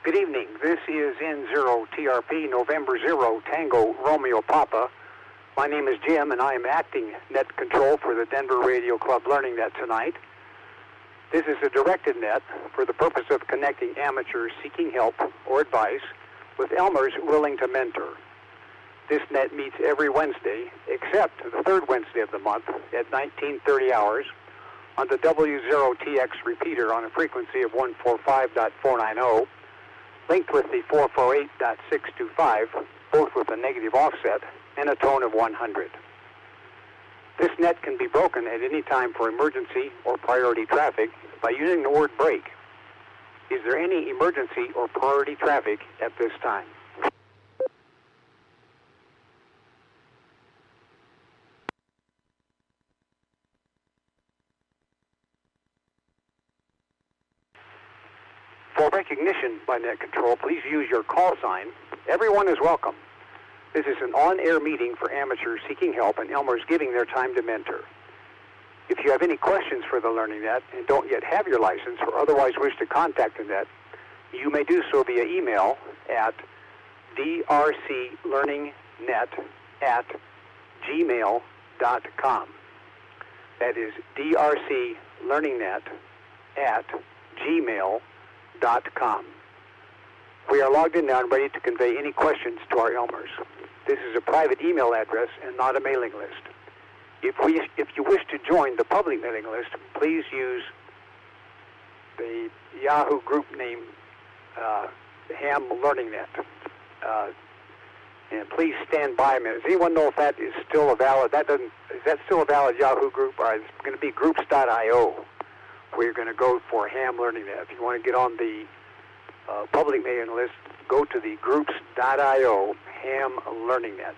Good evening. This is N0TRP November 0 Tango Romeo Papa. My name is Jim, and I am acting net control for the Denver Radio Club Learning Net tonight. This is a directed net for the purpose of connecting amateurs seeking help or advice with Elmers willing to mentor. This net meets every Wednesday, except the third Wednesday of the month at 19:30 hours on the W0TX repeater on a frequency of 145.490, linked with the 448.625, both with a negative offset and a tone of 100. This net can be broken at any time for emergency or priority traffic by using the word break. Is there any emergency or priority traffic at this time? For recognition by net control, please use your call sign. Everyone is welcome. This is an on-air meeting for amateurs seeking help and Elmers giving their time to mentor. If you have any questions for the Learning Net and don't yet have your license or otherwise wish to contact the net, you may do so via email at drclearningnet@gmail.com. That is drclearningnet@gmail.com. We are logged in now and ready to convey any questions to our Elmers. This is a private email address and not a mailing list. If you wish to join the public mailing list, please use the Yahoo group name, Ham Learning Net. And please stand by a minute. Does anyone know if that is still a valid? Is that still a valid Yahoo group? Or it's going to be groups.io, where you're going to go for Ham Learning Net. If you want to get on the public mailing list, go to the groups.io Ham Learning Net.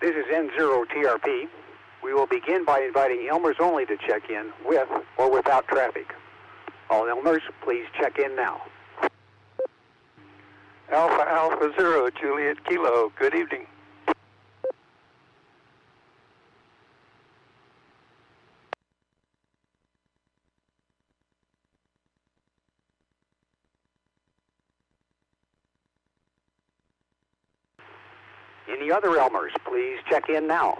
This is N0TRP. We will begin by inviting Elmers only to check in with or without traffic. All Elmers, please check in now. Alpha Alpha 0, Juliet Kilo. Good evening. Any other Elmers, please check in now.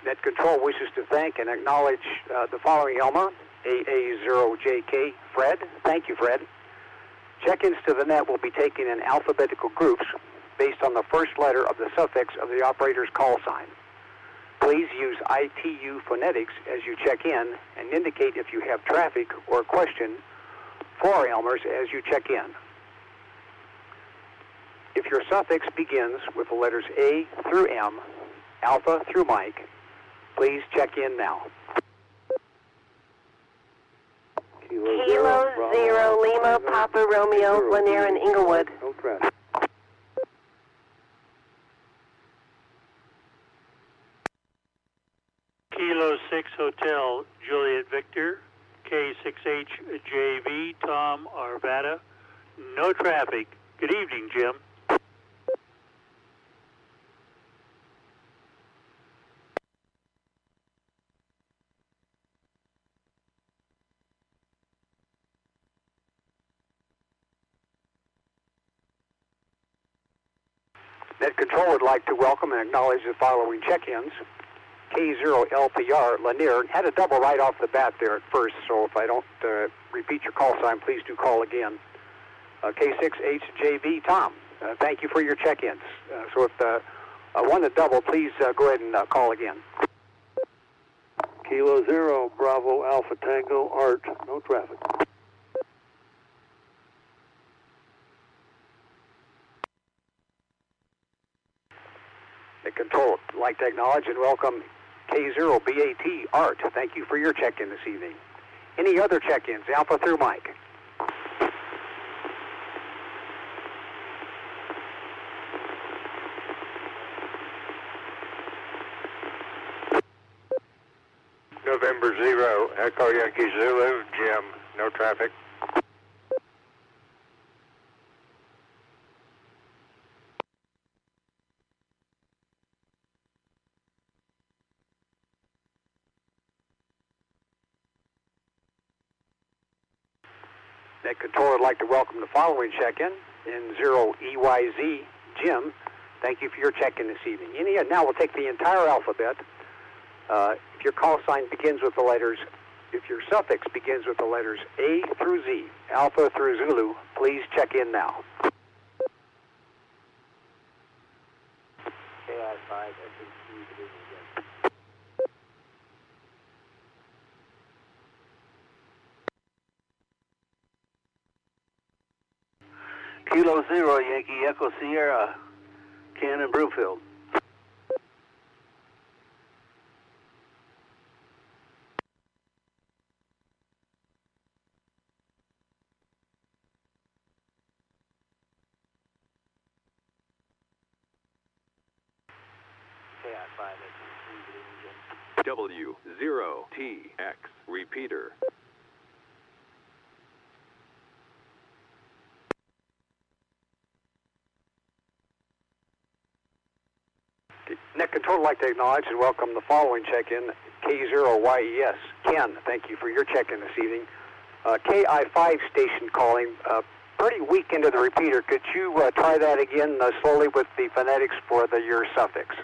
Net Control wishes to thank and acknowledge the following Elmer, AA0JK, Fred. Thank you, Fred. Check-ins to the net will be taken in alphabetical groups based on the first letter of the suffix of the operator's call sign. Please use ITU phonetics as you check in and indicate if you have traffic or a question for our Elmers as you check in. If your suffix begins with the letters A through M, Alpha through Mike, please check in now. Kilo 0 Lima Papa Romeo Lanier and Inglewood. No traffic. Kilo 6 Hotel Juliet Victor, K6HJV Tom Arvada. No traffic. Good evening, Jim. Net Control would like to welcome and acknowledge the following check-ins. K0LPR Lanier had a double right off the bat there at first, so if I don't repeat your call sign, please do call again. K6HJV Tom, thank you for your check-ins. So if I want a double, please go ahead and call again. Kilo 0 Bravo Alpha Tango Art. No traffic. Net Control would like to acknowledge and welcome K0BAT Art. Thank you for your check-in this evening. Any other check-ins, Alpha through Mike? November 0, Echo Yankee Zulu, Jim, no traffic. Net Control would like to welcome the following check-in, N0EYZ, Jim. Thank you for your check-in this evening. Now we'll take the entire alphabet. If your call sign begins with the letters, if your suffix begins with the letters A through Z, Alpha through Zulu, please check in now. KI5, SMC, division again. Kilo 0, Yankee Echo Sierra, Cannon Brewfield. W0TX repeater. Net Control would like to acknowledge and welcome the following check-in, K0YES. Ken, thank you for your check-in this evening. KI5 station calling, pretty weak into the repeater. Could you try that again slowly with the phonetics for your suffix?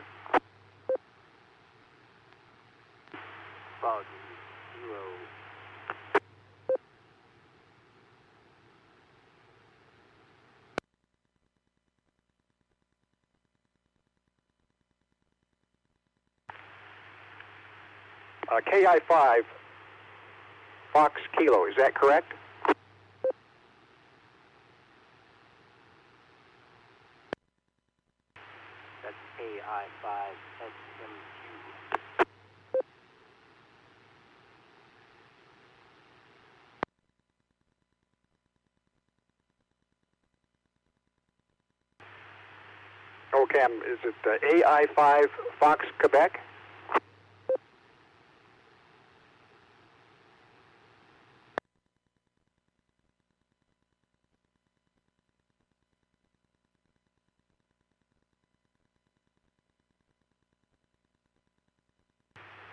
KI5 Fox Kilo, is that correct? That's KI5, SMQ. Okay, is it AI5 Fox Quebec?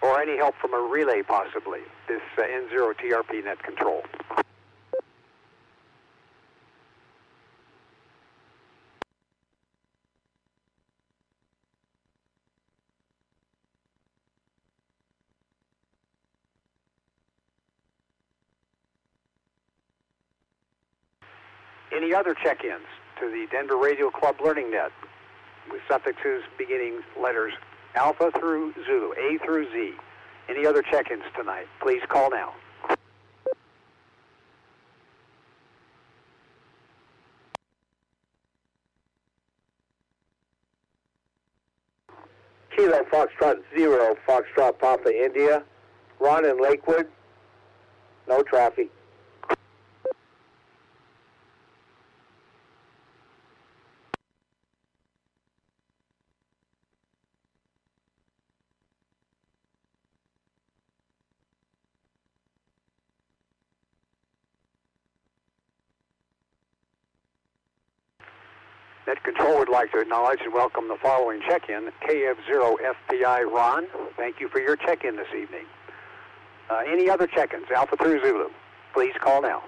Or any help from a relay, possibly, this N0TRP net control. Any other check-ins to the Denver Radio Club Learning Net with suffixes beginning letters Alpha through Zulu, A through Z? Any other check-ins tonight? Please call now. Kilo Foxtrot 0, Foxtrot Papa India, Ron in Lakewood, no traffic. Net Control would like to acknowledge and welcome the following check-in, KF0FPI Ron. Thank you for your check-in this evening. Any other check-ins, Alpha through Zulu? Please call now.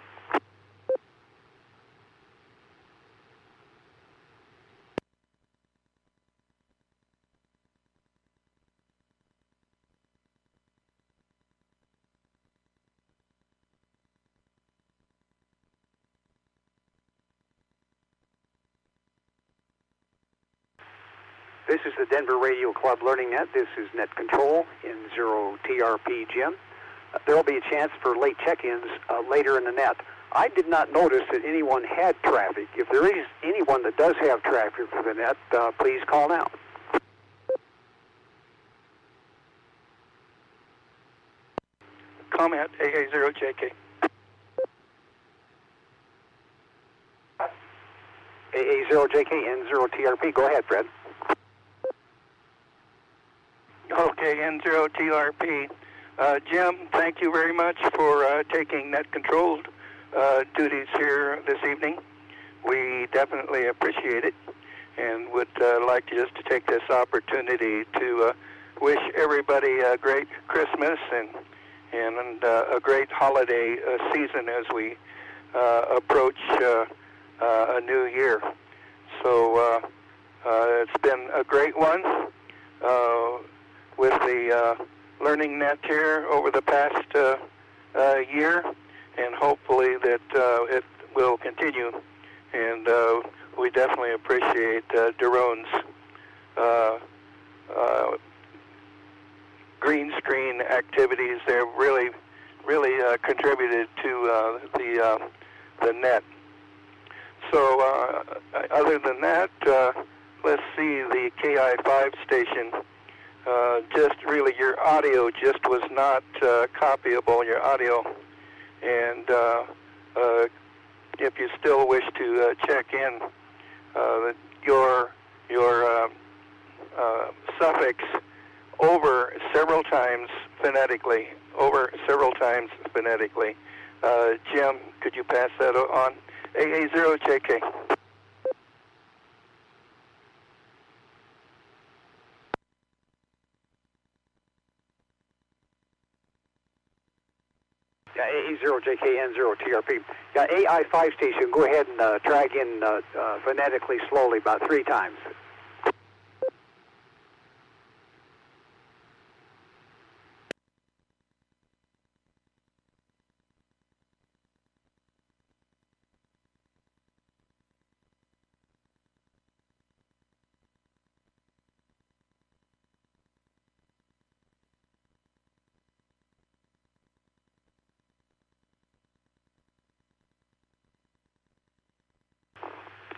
This is the Denver Radio Club Learning Net. This is Net Control in N0TRP Jim. There will be a chance for late check-ins later in the net. I did not notice that anyone had traffic. If there is anyone that does have traffic for the net, please call now. Comment AA0JK. AA0JK, N0TRP. Go ahead, Fred. Okay, N0TRP, Jim, thank you very much for taking net control duties here this evening. We definitely appreciate it, and would like to just to take this opportunity to wish everybody a great Christmas and a great holiday season as we approach a new year. So it's been a great one with the Learning Net here over the past year, and hopefully that it will continue. And we definitely appreciate Daron's green screen activities. They're really contributed to the net. So other than that, let's see, the KI5 station, just really your audio just was not copyable, your audio. And if you still wish to check in, your suffix over several times phonetically, Jim, could you pass that on? AA0JK. Yeah, AA0JKN0TRP. Yeah, AI5 station, go ahead and try again phonetically slowly about 3 times.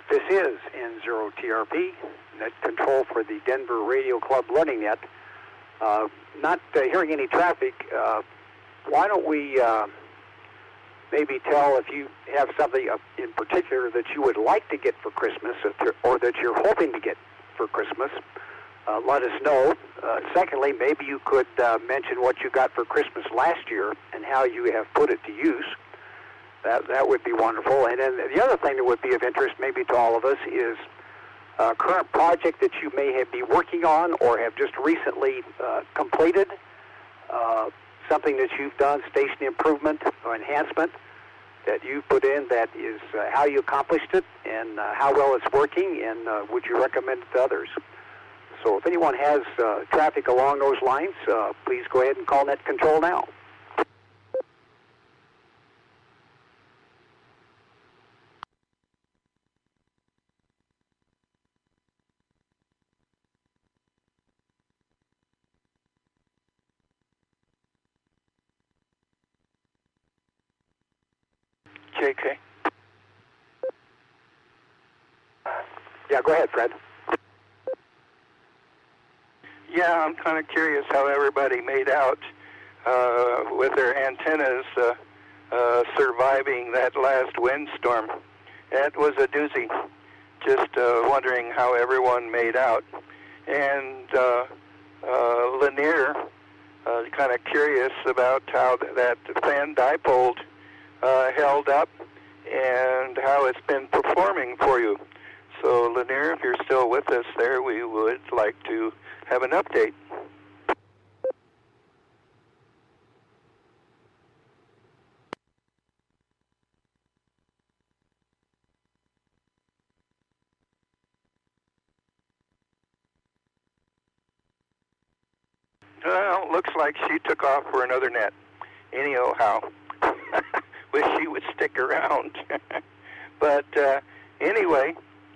This is N0TRP, net control for the Denver Radio Club Learning Net. Not hearing any traffic, why don't we maybe tell if you have something in particular that you would like to get for Christmas or that you're hoping to get for Christmas. Let us know. Secondly, maybe you could mention what you got for Christmas last year and how you have put it to use. That would be wonderful. And then the other thing that would be of interest maybe to all of us is a current project that you may be working on or have just recently completed, something that you've done, station improvement or enhancement that you've put in, that is how you accomplished it and how well it's working, and would you recommend it to others? So if anyone has traffic along those lines, please go ahead and call Net Control now. JK. Yeah, go ahead, Fred. Yeah, I'm kind of curious how everybody made out with their antennas surviving that last windstorm. That was a doozy. Just wondering how everyone made out. And Lanier, kind of curious about how that fan dipole held up and how it's been performing for you. So Lanier, if you're still with us there, we would like to have an update. Well, looks like she took off for another net. Anyhow, wish she would stick around. But anyway,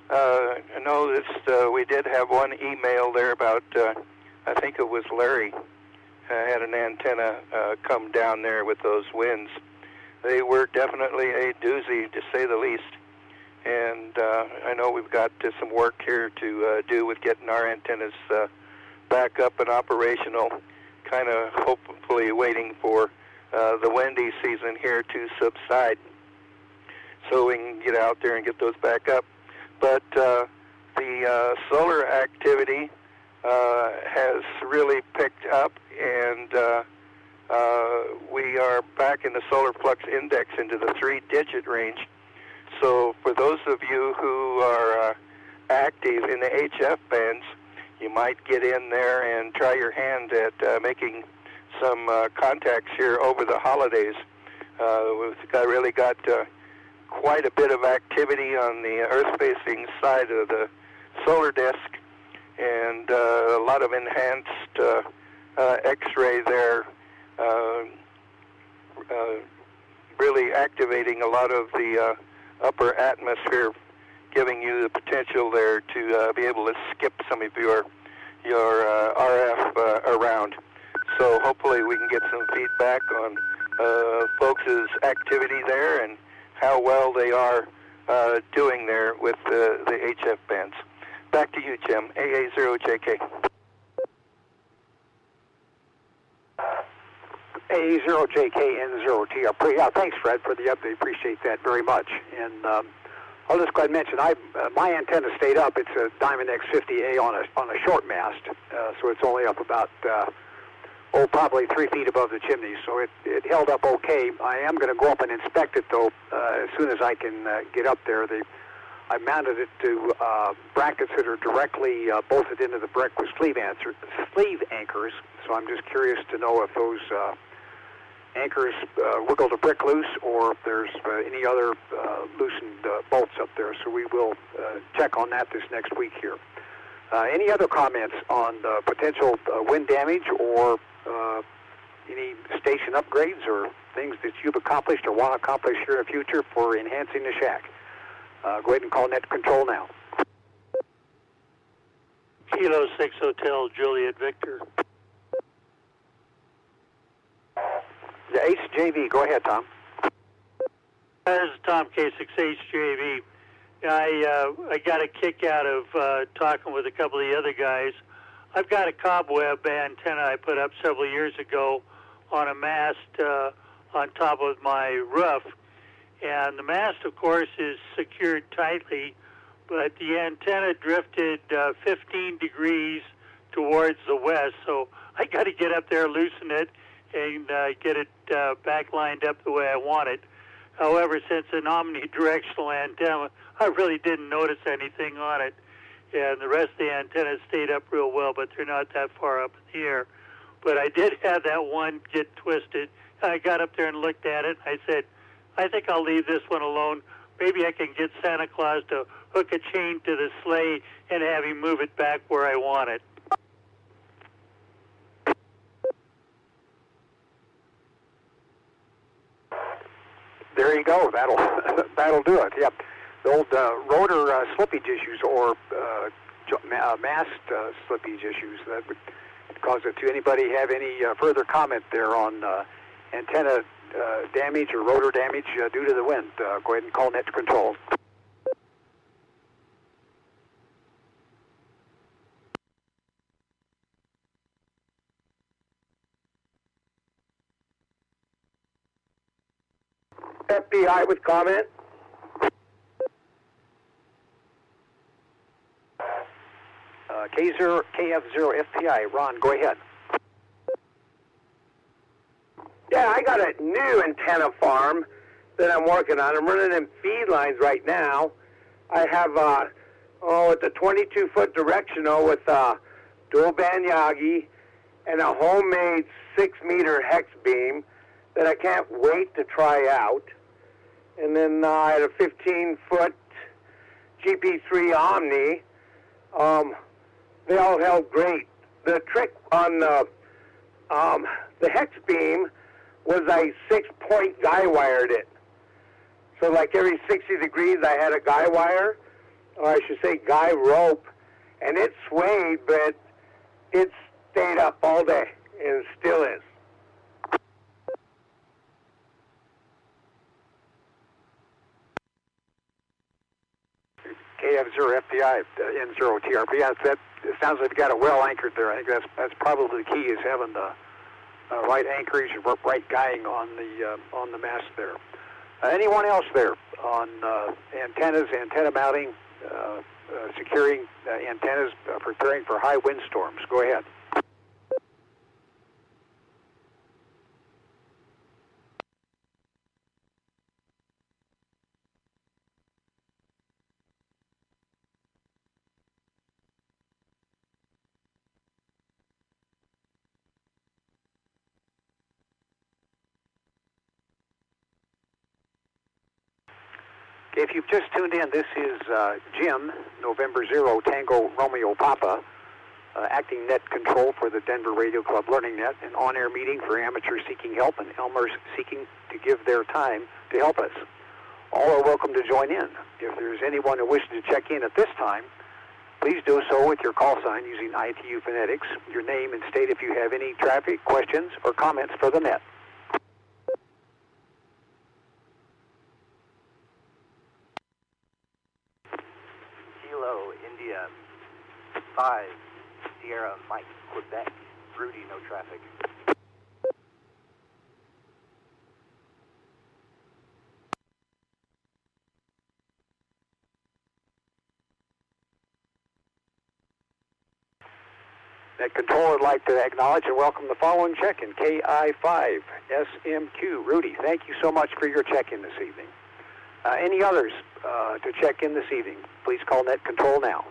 I noticed we did have one email there about, I think it was Larry, had an antenna come down there with those winds. They were definitely a doozy, to say the least. And I know we've got some work here to do with getting our antennas back up and operational, kind of hopefully waiting for the windy season here to subside so we can get out there and get those back up. But the solar activity has really picked up, and we are back in the solar flux index into the 3-digit range. So for those of you who are active in the HF bands, you might get in there and try your hand at making some contacts here over the holidays. We've really got quite a bit of activity on the Earth-facing side of the solar disk, and a lot of enhanced X-ray there, really activating a lot of the upper atmosphere, giving you the potential there to be able to skip some of your RF around. So hopefully we can get some feedback on folks' activity there and how well they are doing there with the HF bands. Back to you, Jim. AA0JK. AA0JKN0TRP. Yeah, thanks, Fred, for the update. Appreciate that very much. And I'll just go ahead and mention, my antenna stayed up. It's a Diamond X50A on a short mast, so it's only up about probably 3 feet above the chimney. So it held up okay. I am going to go up and inspect it though as soon as I can get up there. I mounted it to brackets that are directly bolted into the brick with sleeve anchors. So I'm just curious to know if those anchors wiggle the brick loose or if there's any other loosened bolts up there. So we will check on that this next week here. Any other comments on potential wind damage or any station upgrades or things that you've accomplished or want to accomplish here in the future for enhancing the shack? Go ahead and call net control now. Kilo 6 Hotel Juliet Victor. The HJV, go ahead, Tom. This is Tom K6HJV. I got a kick out of talking with a couple of the other guys. I've got a cobweb antenna I put up several years ago on a mast on top of my roof. And the mast, of course, is secured tightly, but the antenna drifted 15 degrees towards the west. So I got to get up there, loosen it, and get it back lined up the way I want it. However, since an omnidirectional antenna, I really didn't notice anything on it. And the rest of the antenna stayed up real well, but they're not that far up in the air. But I did have that one get twisted. I got up there and looked at it. I said, I think I'll leave this one alone. Maybe I can get Santa Claus to hook a chain to the sleigh and have him move it back where I want it. There you go. That'll do it. Yep. The old rotor slippage issues or mast slippage issues that would cause it to. Anybody have any further comment there on antenna damage or rotor damage due to the wind? Go ahead and call net control. FBI with comment. KF0 FPI. Ron, go ahead. Yeah, I got a new antenna farm that I'm working on. I'm running in feed lines right now. I have, it's a 22-foot directional with dual band Yagi and a homemade 6-meter hex beam that I can't wait to try out. And then I had a 15-foot GP3 Omni. They all held great. The trick on the hex beam was I 6-point guy wired it. So like every 60 degrees I had a guy wire, or I should say guy rope, and it swayed, but it stayed up all day, and it still is. KF0 FBI N0TRP. That it sounds like you got it well anchored there. I think that's probably the key is having the right anchorage, right guying on the mast there. Anyone else there on antennas, antenna mounting, securing antennas, preparing for high windstorms? Go ahead. If you've just tuned in, this is Jim, November 0 Tango Romeo Papa, acting net control for the Denver Radio Club Learning Net, an on-air meeting for amateurs seeking help and Elmers seeking to give their time to help us. All are welcome to join in. If there's anyone who wishes to check in at this time, please do so with your call sign using ITU phonetics, your name, and state if you have any traffic, questions, or comments for the net. Kilo, India, 5, Sierra, Mike, Quebec, Rudy, no traffic. Net Control would like to acknowledge and welcome the following check-in, KI5, SMQ. Rudy, thank you so much for your check-in this evening. Any others to check in this evening? Please call Net Control now.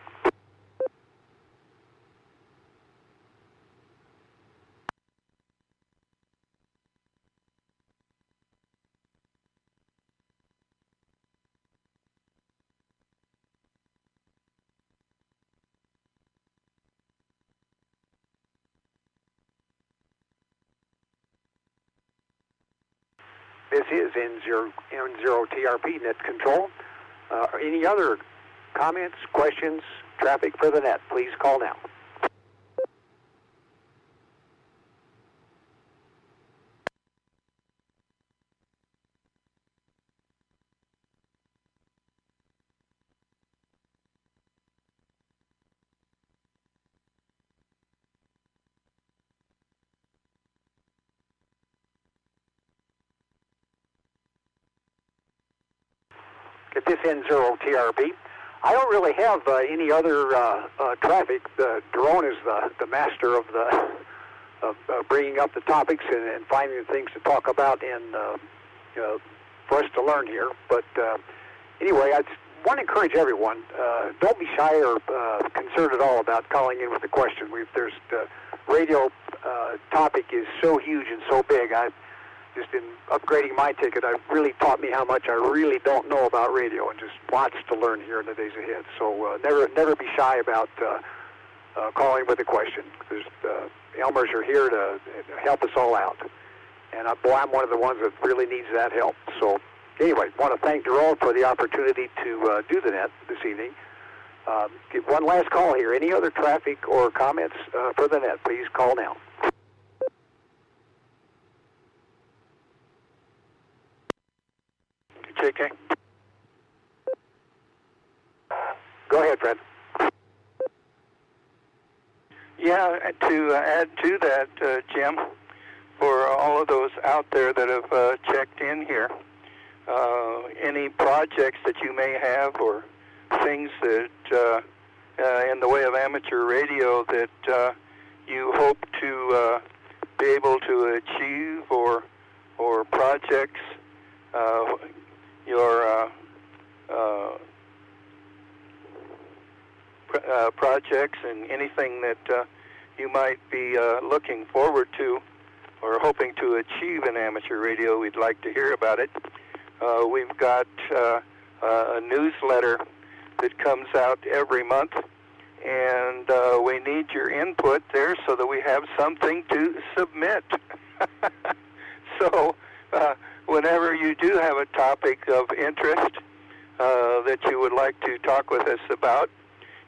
This is N0TRP Net Control. Any other comments, questions, traffic for the net? Please call now. At this N0TRP, I don't really have any other traffic. Daron is the master of bringing up the topics and finding things to talk about and for us to learn here. But anyway, I want to encourage everyone, don't be shy or concerned at all about calling in with a question. There's the radio topic is so huge and so big. Just in upgrading my ticket, I've really taught me how much I really don't know about radio, and just lots to learn here in the days ahead. So never be shy about calling with a question. Elmers are here to help us all out, and I'm one of the ones that really needs that help. So anyway, I want to thank Jerome for the opportunity to do the net this evening. Give one last call here. Any other traffic or comments for the net? Please call now. JK. Go ahead, Fred. Yeah, to add to that, Jim, for all of those out there that have checked in here, any projects that you may have or things that in the way of amateur radio that you hope to be able to achieve or projects, your projects and anything that you might be looking forward to or hoping to achieve in amateur radio, we'd like to hear about it. We've got a newsletter that comes out every month, and we need your input there so that we have something to submit. So whenever you do have a topic of interest that you would like to talk with us about,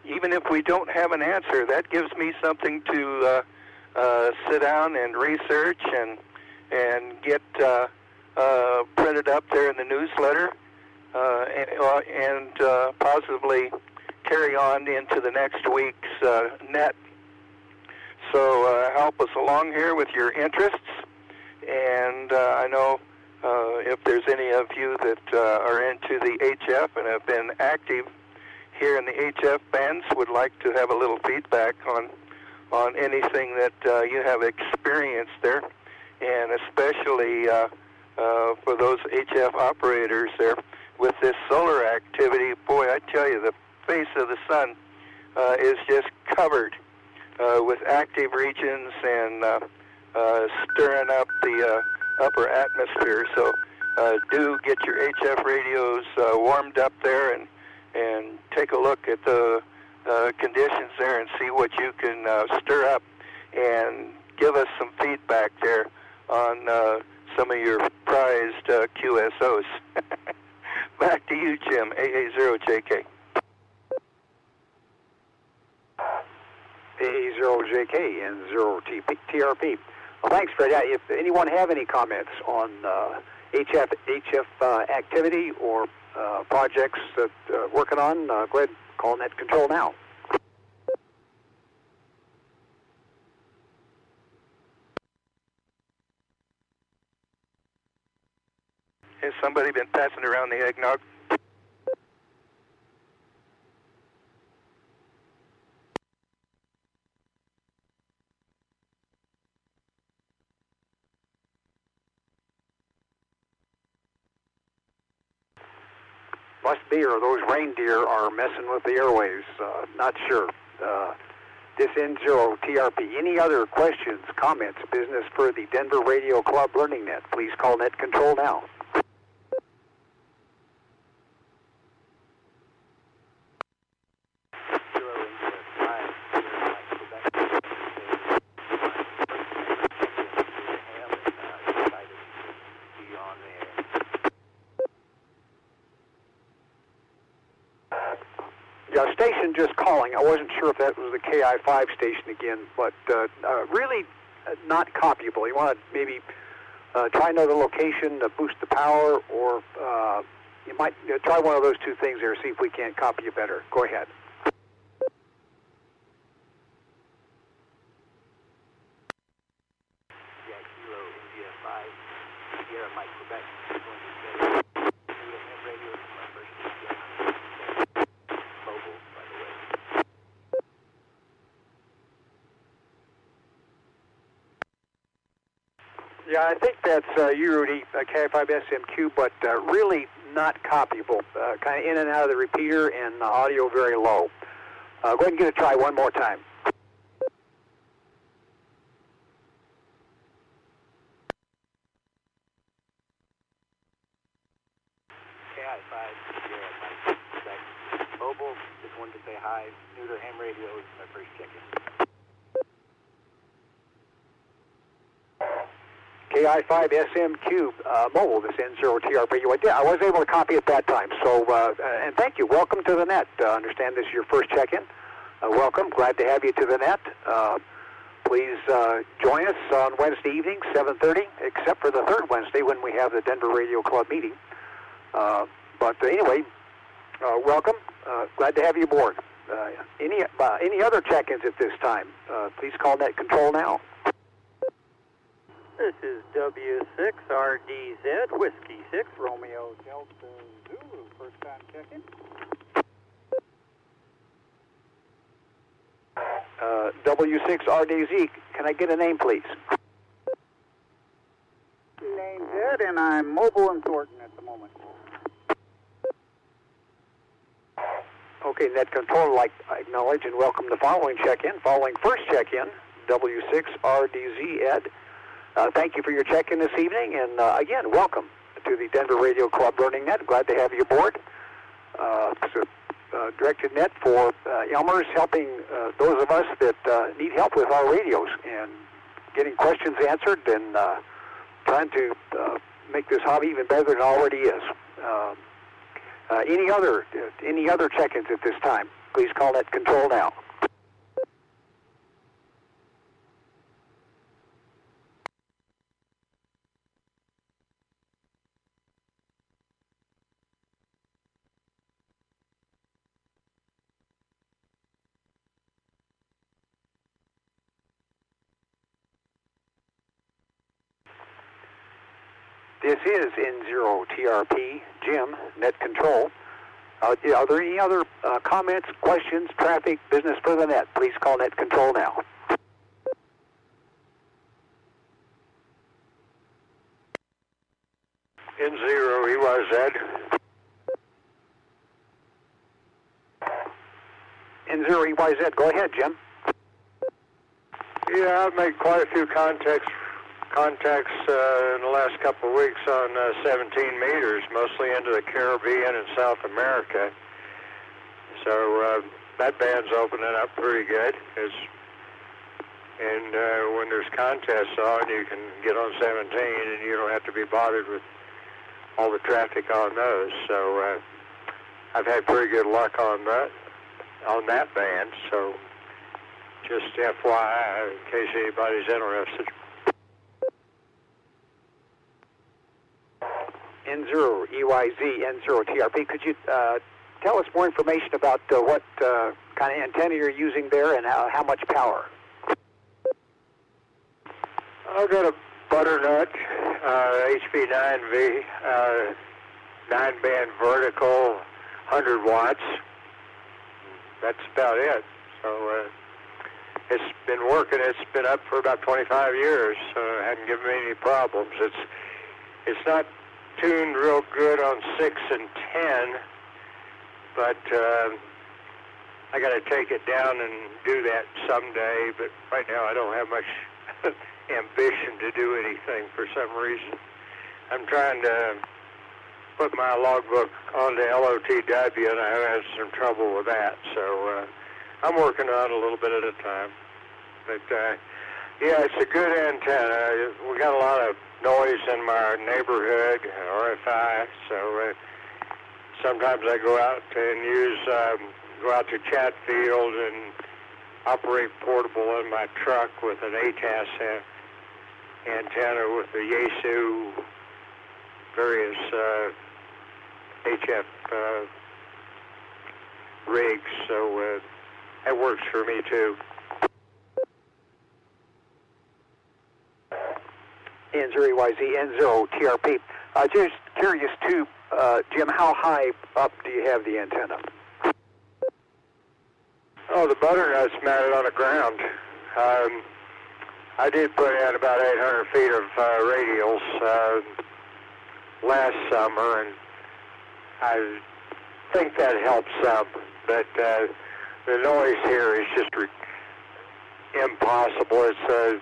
even if we don't have an answer, that gives me something to sit down and research and get printed up there in the newsletter and possibly carry on into the next week's net. So help us along here with your interests, and I know if there's any of you that are into the HF and have been active here in the HF bands, would like to have a little feedback on anything that you have experienced there, and especially for those HF operators there with this solar activity. Boy, I tell you, the face of the sun is just covered with active regions and stirring up the upper atmosphere. So do get your HF radios warmed up there and take a look at the conditions there and see what you can stir up and give us some feedback there on some of your prized QSOs. Back to you, Jim, AA0JK. AA0JK and 0TRP. Well, thanks, Fred. Yeah, if anyone have any comments on HF activity or projects that working on, go ahead and call Net Control now. Has somebody been passing around the eggnog? Must be, or those reindeer are messing with the airwaves. Not sure. This N0TRP. Any other questions, comments, business for the Denver Radio Club Learning Net? Please call Net Control now. Station just calling. I wasn't sure if that was the KI5 station again, but really not copyable. You want to maybe try another location to boost the power, or you might try one of those two things there, see if we can't copy you better. Go ahead. Yeah, Kilo India 5, Sierra Mike Quebec, going to say, radio is my first mobile, by the way. Yeah, I think that's you, Rudy, KI5SMQ, but really not copyable. Kind of in and out of the repeater, and the audio very low. Go ahead and give it a try one more time. KI5, Sierra Mike Quebec, mobile, just wanted to say hi. New to ham radio, is my first check-in. KI5SMQ mobile, this N0TRP. I was able to copy it that time. So, and thank you. Welcome to the net. Understand this is your first check-in. Welcome. Glad to have you to the net. Please join us on Wednesday evening, 7:30, except for the third Wednesday when we have the Denver Radio Club meeting. But anyway, welcome. Glad to have you aboard. Any other check-ins at this time? Please call Net Control now. This is W6RDZ, Whiskey 6, Romeo Delta Zulu, first time check-in. W6RDZ, can I get a name, please? Name's Ed, and I'm mobile and Thornton at the moment. Okay, Net Control, I acknowledge and welcome the following check-in. Following first check-in, W6RDZ, Ed. Thank you for your check-in this evening, and again, welcome to the Denver Radio Club Learning Net. Glad to have you aboard. It's a directed net for Elmers, helping those of us that need help with our radios and getting questions answered, and trying to make this hobby even better than it already is. Any other check-ins at this time? Please call Net Control now. This is N0TRP, Jim, Net Control. Are there any other comments, questions, traffic, business for the net? Please call Net Control now. N0EYZ. N0EYZ, go ahead, Jim. Yeah, I've made quite a few contacts contacts in the last couple of weeks on 17 meters, mostly into the Caribbean and South America. So that band's opening up pretty good. And when there's contests on, you can get on 17 and you don't have to be bothered with all the traffic on those. So I've had pretty good luck on that band. So just FYI, in case anybody's interested. N0 EYZ N0 TRP. Could you tell us more information about what kind of antenna you're using there and how much power? I've got a butternut HP9V, 9-band vertical, 100 watts. That's about it. So it's been working. It's been up for about 25 years, so it hasn't given me any problems. It's not tuned real good on 6 and 10, but I got to take it down and do that someday. But right now I don't have much ambition to do anything for some reason. I'm trying to put my logbook onto LOTW, and I have had some trouble with that. So I'm working on it a little bit at a time. But yeah, it's a good antenna. We got a lot of noise in my neighborhood, RFI. So sometimes I go out and go out to Chatfield and operate portable in my truck with an ATAS antenna with the Yaesu various HF rigs, so that works for me too. N0EYZ N0 TRP. Just curious too, Jim, how high up do you have the antenna? Oh, the butternut's mounted on the ground. I did put in about 800 feet of radials last summer, and I think that helps some. But the noise here is just impossible. It's a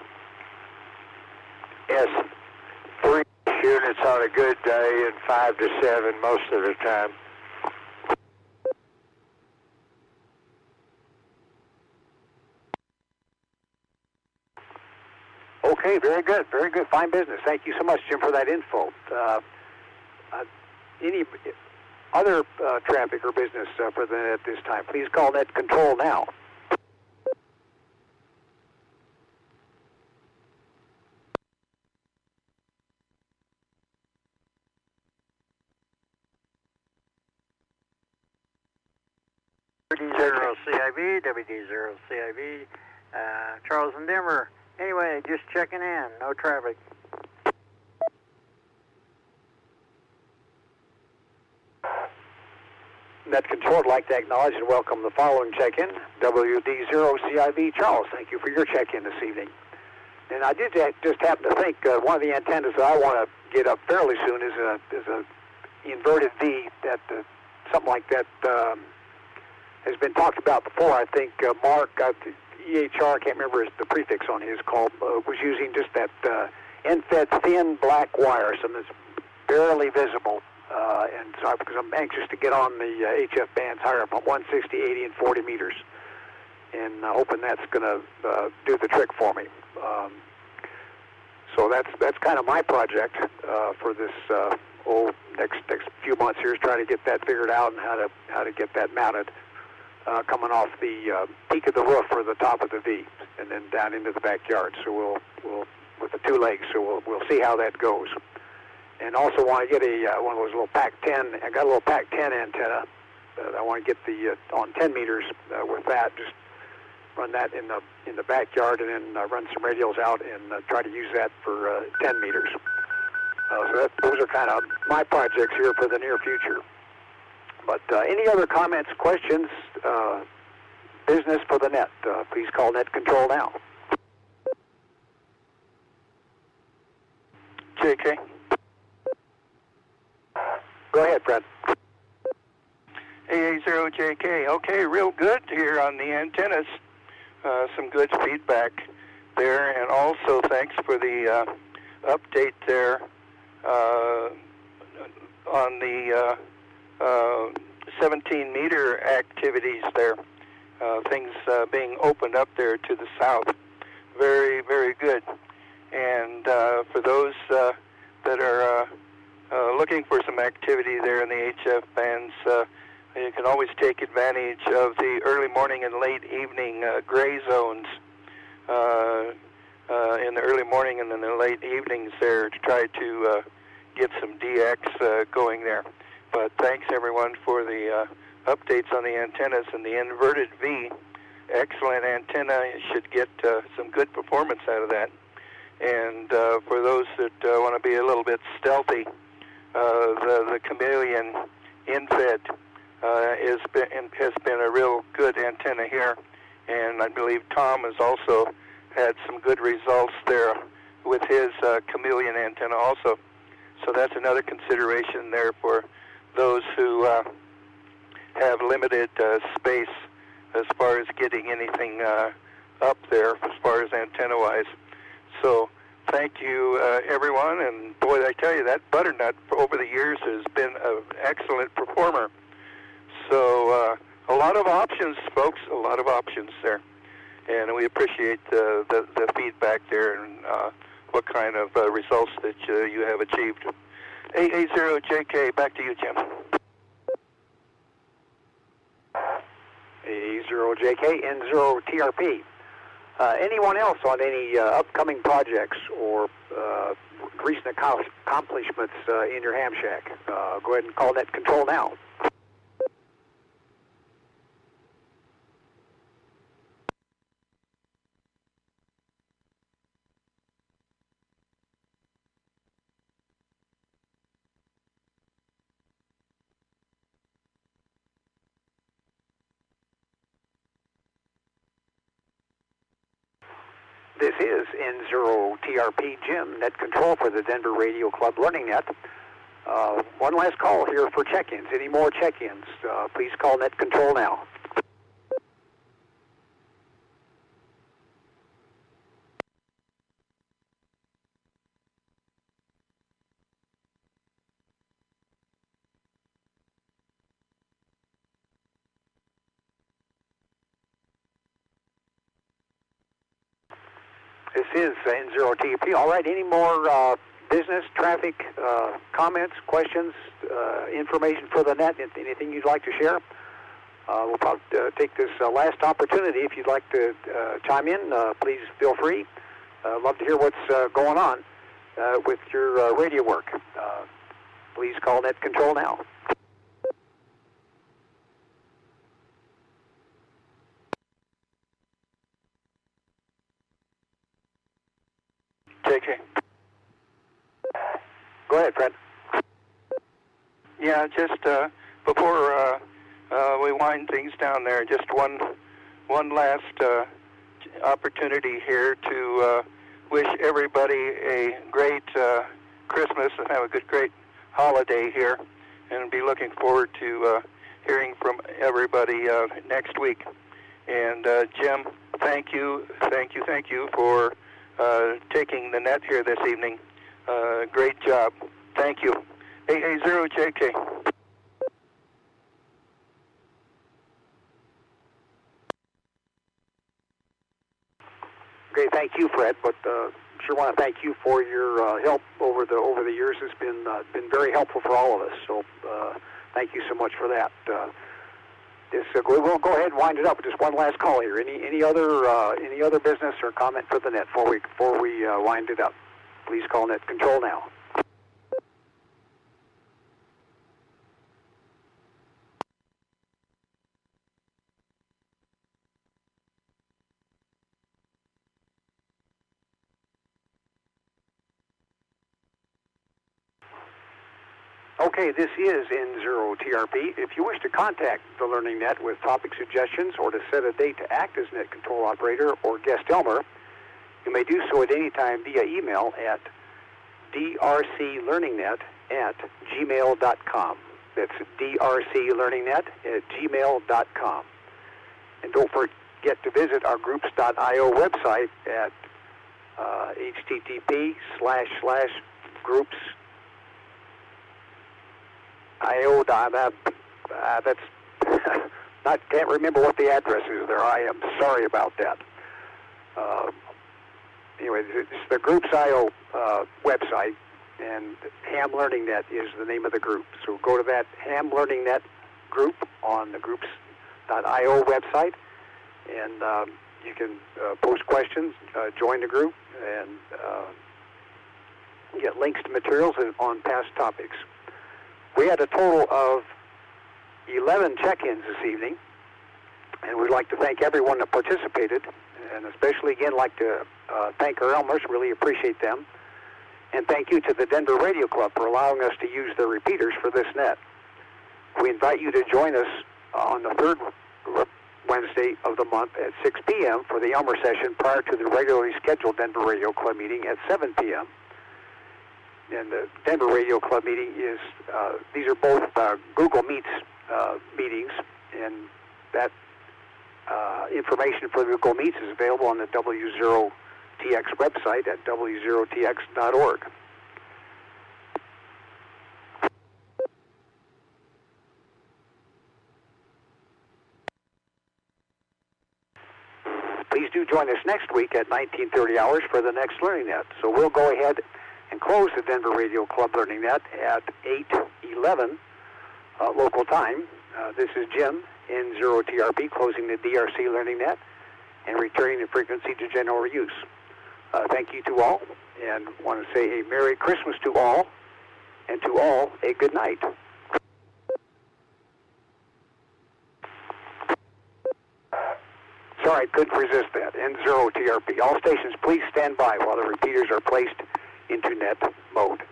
S3 units on a good day and 5 to 7 most of the time. Okay, very good, very good. Fine business. Thank you so much, Jim, for that info. Any other traffic or business for the net at this time, please call Net Control now. WD0CIB, WD0CIB, Charles and Denver. Anyway, just checking in. No traffic. Net Control would like to acknowledge and welcome the following check-in. WD0CIB Charles, thank you for your check-in this evening. And I did just happen to think one of the antennas that I want to get up fairly soon is a inverted V that something like that has been talked about before. I think Mark, EHR, I can't remember the prefix on his call, was using just that end-fed thin black wire, so it's barely visible. And so because I'm anxious to get on the HF bands higher up on 160, 80, and 40 meters, and hoping that's going to do the trick for me. So that's kind of my project for this next few months here, is trying to get that figured out and how to get that mounted. Coming off the peak of the roof or the top of the V, and then down into the backyard. So we'll with the two legs. So we'll see how that goes. And also want to get one of those little PAC-10. I got a little PAC-10 antenna. I want to get the on 10 meters with that. Just run that in the backyard, and then run some radials out and try to use that for 10 meters. So those are kind of my projects here for the near future. But any other comments, questions, business for the net, please call Net Control now. JK. Go ahead, Fred. AA0JK. Okay, real good here on the antennas. Some good feedback there, and also thanks for the update there on the 17-meter activities there. Things being opened up there to the south. Very, very good. And for those that are looking for some activity there in the HF bands, you can always take advantage of the early morning and late evening gray zones in the early morning and in the late evenings there to try to get some DX going there. But thanks everyone for the updates on the antennas and the inverted V. Excellent antenna. You should get some good performance out of that. And for those that want to be a little bit stealthy, the Chameleon infed has been a real good antenna here. And I believe Tom has also had some good results there with his Chameleon antenna also. So that's another consideration there for those who have limited space as far as getting anything up there as far as antenna-wise. So thank you, everyone. And boy, I tell you, that butternut over the years has been an excellent performer. So a lot of options, folks, a lot of options there. And we appreciate the feedback there and what kind of results that you have achieved. AA0JK, back to you, Jim. AA0JK, N0TRP. Anyone else on any upcoming projects or recent accomplishments in your ham shack? Go ahead and call net control now. This is N0TRP Jim, net control for the Denver Radio Club Learning Net. One last call here for check-ins. Any more check-ins? Please call net control now. This is N0TP. All right, any more business, traffic, comments, questions, information for the net, anything you'd like to share? We'll probably take this last opportunity. If you'd like to chime in, please feel free. Love to hear what's going on with your radio work. Please call net control now. JK. Go ahead, Fred. Yeah, just before we wind things down there, just one last opportunity here to wish everybody a great Christmas and have a great holiday here, and be looking forward to hearing from everybody next week. And Jim, thank you for taking the net here this evening. Great job. Thank you. AA0JK. Okay, thank you, Fred. But sure want to thank you for your help over the years. It's been very helpful for all of us. So thank you so much for that. We'll go ahead and wind it up with just one last call here. Any other business or comment for the net before we wind it up? Please call net control now. Okay, this is N0TRP. If you wish to contact the Learning Net with topic suggestions or to set a date to act as net control operator or guest Elmer, you may do so at any time via email at drclearningnet@gmail.com. That's drclearningnet@gmail.com. And don't forget to visit our groups.io website at http://groups.io. That's can't remember what the address is there. I am sorry about that. Anyway, it's the Groups.io website, and Ham Learning Net is the name of the group. So go to that Ham Learning Net group on the Groups.io website, and you can post questions, join the group, and get links to materials on past topics. We had a total of 11 check-ins this evening, and we'd like to thank everyone that participated, and especially again like to thank our Elmers, really appreciate them, and thank you to the Denver Radio Club for allowing us to use their repeaters for this net. We invite you to join us on the third Wednesday of the month at 6 p.m. for the Elmer session prior to the regularly scheduled Denver Radio Club meeting at 7 p.m. And the Denver Radio Club meeting is, these are both Google Meets meetings, and that information for the Google Meets is available on the W0TX website at W0TX.org. Please do join us next week at 19:30 hours for the next Learning Net. So we'll go ahead and close the Denver Radio Club Learning Net at 8:11 local time. This is Jim, N0TRP, closing the DRC Learning Net and returning the frequency to general use. Thank you to all, and want to say a Merry Christmas to all, and to all a good night. Sorry, I couldn't resist that. N0TRP. All stations, please stand by while the repeaters are placed into net mode.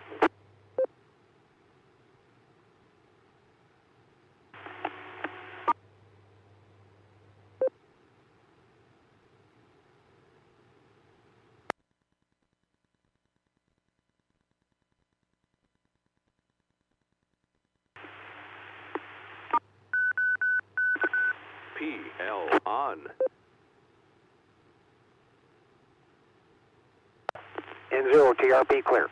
PL on. N0TRP clear.